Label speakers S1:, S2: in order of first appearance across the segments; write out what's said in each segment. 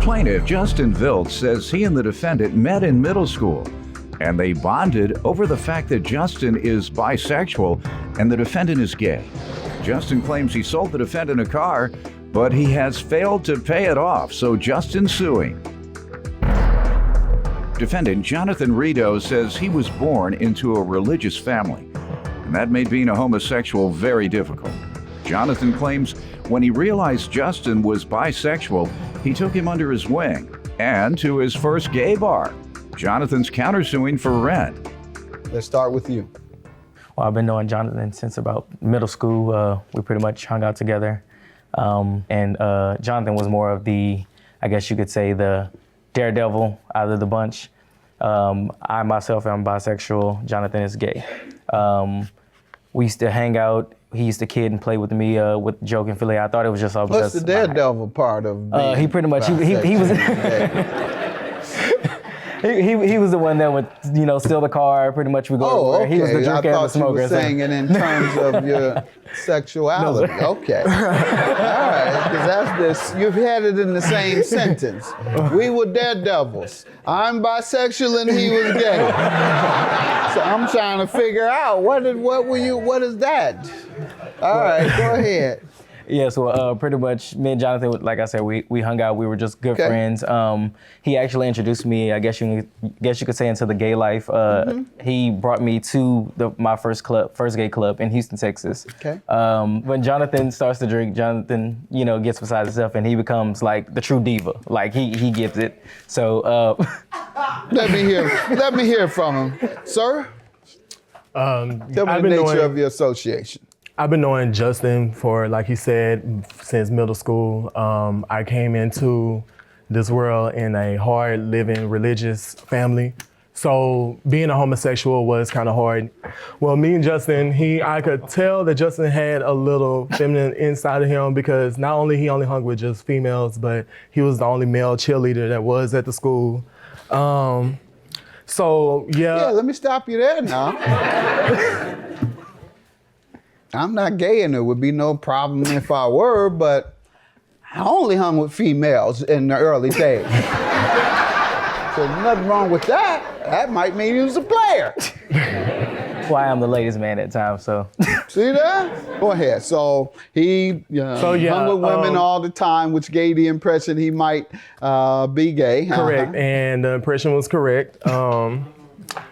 S1: plaintiff, Justin Vilt, says he and the defendant met in middle school, and they bonded over the fact that Justin is bisexual and the defendant is gay. Justin claims he sold the defendant a car, but he has failed to pay it off, so Justin's suing. Defendant Jonathan Rito says he was born into a religious family, and that made being a homosexual very difficult. Jonathan claims when he realized Justin was bisexual, he took him under his wing and to his first gay bar. Jonathan's countersuing for rent.
S2: Let's start with you.
S3: Well, I've been knowing Jonathan since about middle school. We pretty much hung out together. And Jonathan was more of the, I guess you could say, the daredevil out of the bunch. I myself am bisexual. Jonathan is gay. We used to hang out. He used to kid and play with me with joke and Philly. I thought it was just all because.
S2: What's the daredevil part of being
S3: he pretty much, he was, he was the one that would, steal the car. Pretty much we go everywhere.
S2: Okay.
S3: He was the jerk and the smoker.
S2: You were saying it in terms of your sexuality. No, okay. All right, because that's this. You've had it in the same sentence. We were daredevils. I'm bisexual and he was gay. So I'm trying to figure out what is that? All right, go ahead.
S3: Yeah, so pretty much me and Jonathan, like I said, we hung out. We were just good friends. He actually introduced me, I guess you could say, into the gay life. He brought me to my first gay club in Houston, Texas.
S2: Okay.
S3: When Jonathan starts to drink, Jonathan, gets beside himself and he becomes like the true diva. Like he gets it. So
S2: let me hear from him, sir. Tell me the nature of your association.
S4: I've been knowing Justin for, like he said, since middle school. I came into this world in a hard living religious family. So being a homosexual was kind of hard. Well, me and Justin, I could tell that Justin had a little feminine inside of him because not only he only hung with just females, but he was the only male cheerleader that was at the school. So yeah.
S2: Yeah, let me stop you there now. I'm not gay and there would be no problem if I were, but I only hung with females in the early days. So nothing wrong with that. That might mean he was a player.
S3: Well, I am the ladies' man at times, so.
S2: See that? Go ahead. So he hung with women all the time, which gave the impression he might be gay.
S4: Correct, and the impression was correct.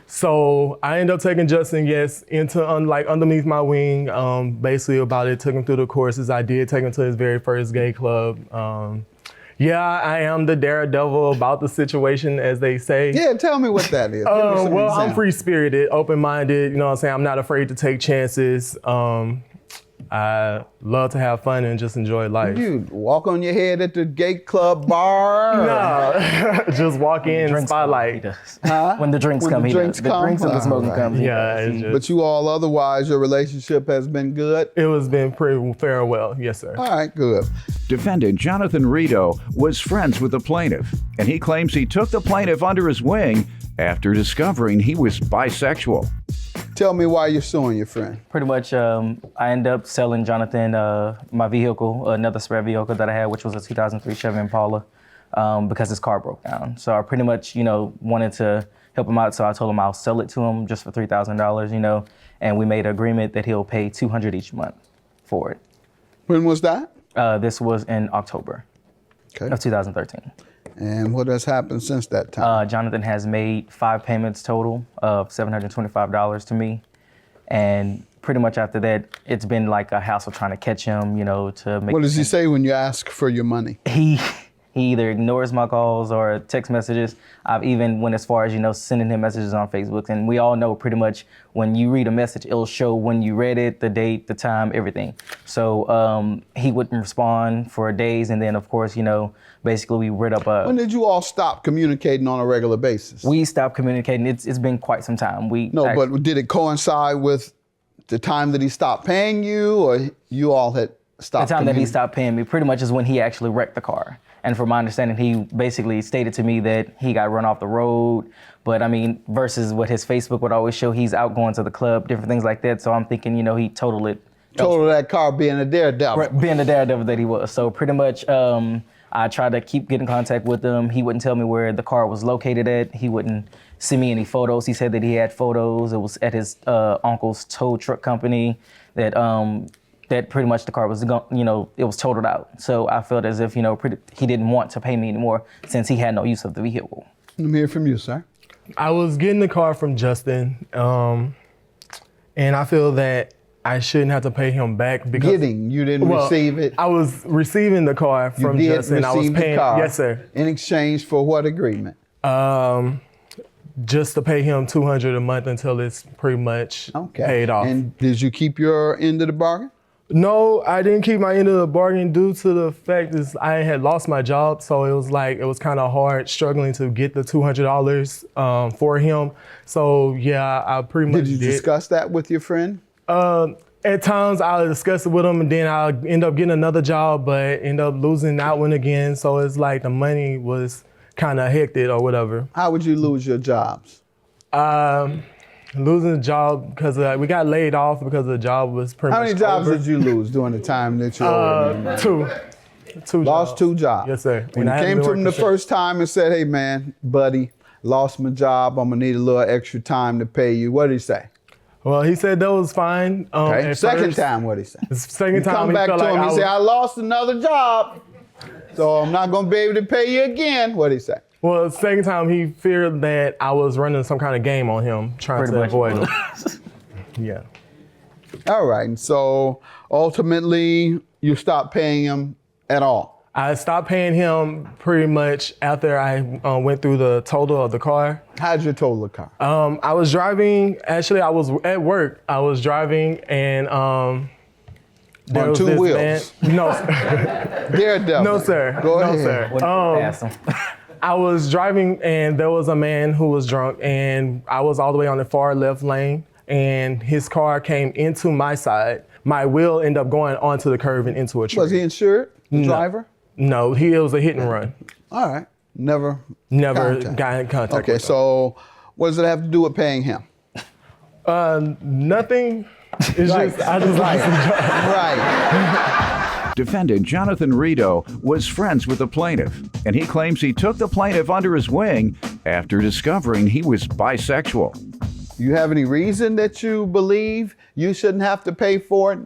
S4: So I ended up taking Justin, into underneath my wing. Basically about it, took him through the courses. I did take him to his very first gay club. I am the daredevil about the situation, as they say.
S2: Yeah, tell me what that is.
S4: I'm free-spirited, open-minded. You know what I'm saying? I'm not afraid to take chances. I love to have fun and just enjoy life.
S2: You walk on your head at the gay club bar?
S4: No, just walk in, spotlight.
S3: When the drinks come, the drinks and the smoking come.
S4: Yeah.
S2: But you all, otherwise, your relationship has been good?
S4: It has been pretty fair and well, yes, sir.
S2: All right, good.
S1: Defendant Jonathan Rito was friends with the plaintiff, and he claims he took the plaintiff under his wing after discovering he was bisexual.
S2: Tell me why you're suing your friend.
S3: Pretty much, I ended up selling Jonathan my vehicle, another spare vehicle that I had, which was a 2003 Chevy Impala, because his car broke down. So I pretty much, wanted to help him out. So I told him I'll sell it to him just for $3,000, and we made an agreement that he'll pay $200 each month for it.
S2: When was that?
S3: This was in October of 2013.
S2: And what has happened since that time?
S3: Jonathan has made 5 payments total of $725 to me. And pretty much after that, it's been like a hassle trying to catch him, to make.
S2: What does he say when you ask for your money?
S3: He either ignores my calls or text messages. I've even went as far as, sending him messages on Facebook. And we all know pretty much when you read a message, it'll show when you read it, the date, the time, everything. So he wouldn't respond for days. And then, of course, basically we read up
S2: When did you all stop communicating on a regular basis?
S3: We stopped communicating. It's been quite some time.
S2: But did it coincide with the time that he stopped paying you, or you all had stopped?
S3: The time that he stopped paying me pretty much is when he actually wrecked the car. And from my understanding, he basically stated to me that he got run off the road. But versus what his Facebook would always show, he's out going to the club, different things like that. So I'm thinking, he totaled it.
S2: Totaled that car being a daredevil.
S3: Being the daredevil that he was. So pretty much, I tried to keep getting in contact with him. He wouldn't tell me where the car was located at. He wouldn't send me any photos. He said that he had photos. It was at his uncle's tow truck company that that pretty much the car was, it was totaled out. So I felt as if, he didn't want to pay me anymore since he had no use of the vehicle.
S2: Let me hear from you, sir.
S4: I was getting the car from Justin, and I feel that I shouldn't have to pay him back because
S2: you didn't receive it.
S4: I was receiving the car from
S2: you did
S4: Justin. I was
S2: receive
S4: paying.
S2: the car
S4: Yes, sir.
S2: In exchange for what agreement?
S4: Just to pay him $200 a month until it's pretty much paid off.
S2: And did you keep your end of the bargain?
S4: No, I didn't keep my end of the bargain due to the fact that I had lost my job, so it was kind of hard struggling to get the $200 for him. So yeah, I pretty much
S2: did. Did you discuss that with your friend?
S4: At times I'll discuss it with him, and then I'll end up getting another job, but end up losing that one again. So it's like the money was kind of hectic or whatever.
S2: How would you lose your jobs?
S4: Losing a job because we got laid off because the job was pretty much
S2: How many jobs
S4: over.
S2: did you lose during the time that you were
S4: Two
S2: Lost
S4: jobs.
S2: 2 jobs.
S4: Yes, sir.
S2: When you came to him the first time and said, hey man, buddy, lost my job, I'm gonna need a little extra time to pay you, what did he say?
S4: Well, he said that was fine.
S2: Okay.
S4: At
S2: Second
S4: first.
S2: time, what did he say?
S4: The second
S2: You
S4: time
S2: come
S4: he
S2: back
S4: felt
S2: to
S4: like
S2: him, he said, I lost another job, so I'm not gonna be able to pay you again. What did he say?
S4: Well, the second time he feared that I was running some kind of game on him, trying
S3: Pretty
S4: to
S3: much.
S4: avoid him. Yeah.
S2: All right, and so ultimately you stopped paying him at all.
S4: I stopped paying him pretty much after I went through the total of the car.
S2: How'd you total the car?
S4: I was driving, actually I was at work. I was driving and there
S2: On
S4: was
S2: 2
S4: this
S2: wheels.
S4: man- No,
S2: Daredevil.
S4: no sir.
S2: Go
S4: no,
S2: ahead.
S4: sir.
S3: Wouldn't ask him.
S4: I was driving and there was a man who was drunk and I was all the way on the far left lane and his car came into my side. My wheel ended up going onto the curb and into a tree.
S2: Was he insured, the driver?
S4: No, it was a hit and run.
S2: All right, never contact.
S4: Got in contact
S2: Okay,
S4: with him.
S2: so what does it have to do with paying him?
S4: Nothing. It's
S2: Right.
S4: just, I just like some job.
S2: Right.
S1: Defendant Jonathan Rito was friends with the plaintiff, and he claims he took the plaintiff under his wing after discovering he was bisexual.
S2: You have any reason that you believe you shouldn't have to pay for it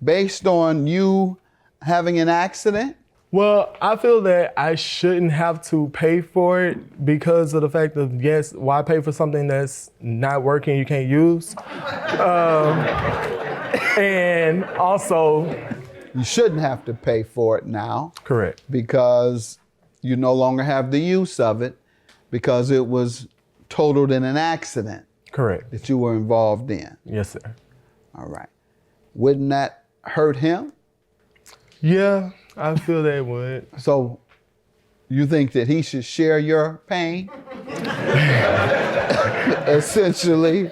S2: based on you having an accident?
S4: Well, I feel that I shouldn't have to pay for it because of the fact of, yes, why pay for something that's not working, you can't use? And also,
S2: You shouldn't have to pay for it now
S4: correct.
S2: because you no longer have the use of it because it was totaled in an accident
S4: Correct.
S2: that you were involved in.
S4: Yes, sir.
S2: All right. Wouldn't that hurt him?
S4: Yeah, I feel that would.
S2: So you think that he should share your pain? Essentially.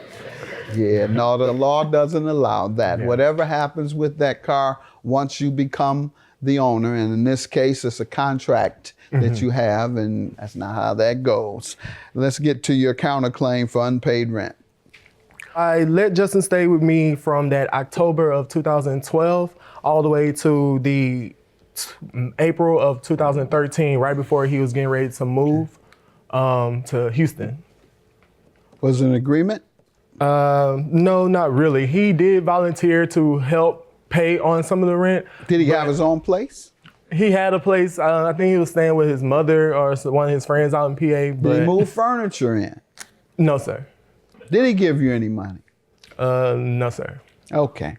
S2: Yeah, no, the law doesn't allow that.
S4: Yeah.
S2: Whatever happens with that car once you become the owner, and in this case, it's a contract that you have, and that's not how that goes. Let's get to your counterclaim for unpaid rent.
S4: I let Justin stay with me from that October of 2012 all the way to the April of 2013, right before he was getting ready to move to Houston.
S2: Was it an agreement?
S4: No, not really. He did volunteer to help pay on some of the rent.
S2: Did he have his own place?
S4: He had a place. I think he was staying with his mother or one of his friends out in PA. But
S2: Did he move furniture in?
S4: No, sir.
S2: Did he give you any money?
S4: No, sir.
S2: Okay.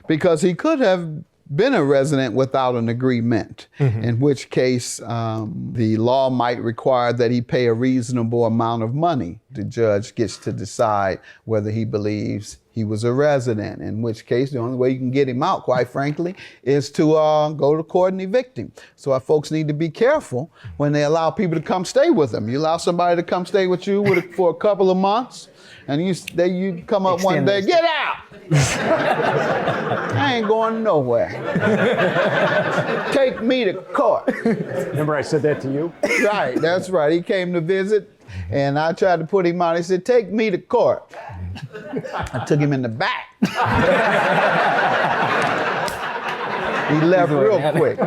S2: Because he could have been a resident without an agreement, in which case the law might require that he pay a reasonable amount of money. The judge gets to decide whether he believes he was a resident, in which case the only way you can get him out, quite frankly, is to go to court and evict him. So our folks need to be careful when they allow people to come stay with them. You allow somebody to come stay with you for a couple of months, and you come up one day, get out! I ain't going nowhere. Take me to court.
S5: Remember I said that to you?
S2: Right, that's right. He came to visit, and I tried to put him out. He said, take me to court. I took him in the back. He left real quick.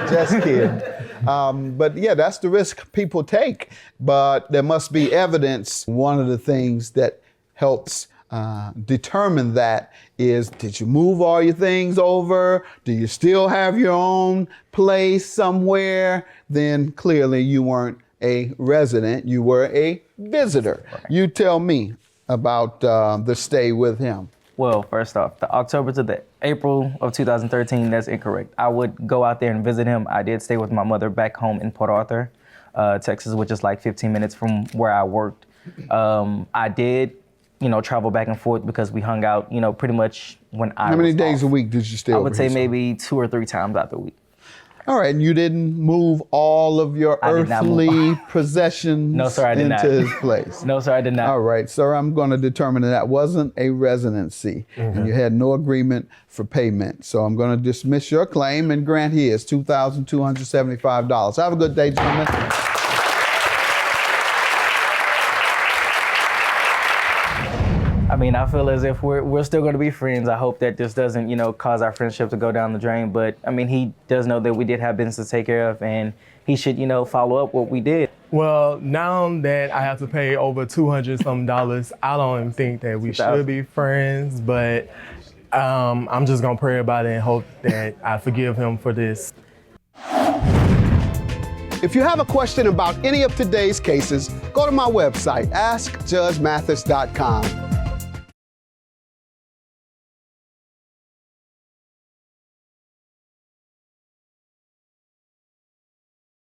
S2: Just kidding. But yeah, that's the risk people take. But there must be evidence. One of the things that helps determine that is, did you move all your things over? Do you still have your own place somewhere? Then clearly you weren't a resident, you were a visitor. You tell me about the stay with him.
S3: Well, first off, the October to the April of 2013, that's incorrect. I would go out there and visit him. I did stay with my mother back home in Port Arthur, Texas, which is like 15 minutes from where I worked. I did, travel back and forth because we hung out, pretty much when I was
S2: How many days
S3: off.
S2: a week did you stay
S3: I
S2: over
S3: would say
S2: here?
S3: maybe 2 or 3 times out the week.
S2: All right, and you didn't move all of your
S3: I did not
S2: earthly
S3: move.
S2: possessions
S3: No, sir, I did
S2: into
S3: not.
S2: his place.
S3: No, sir, I did not.
S2: All right, sir, I'm going to determine that wasn't a residency, and you had no agreement for payment. So I'm going to dismiss your claim and grant his $2,275. Have a good day, gentlemen.
S3: I mean, I feel as if we're still going to be friends. I hope that this doesn't, cause our friendship to go down the drain. But I mean, he does know that we did have business to take care of, and he should, follow up what we did.
S4: Well, now that I have to pay over $200 some, I don't even think that we should be friends, but I'm just gonna pray about it and hope that I forgive him for this.
S6: If you have a question about any of today's cases, go to my website, askjudgemathis.com.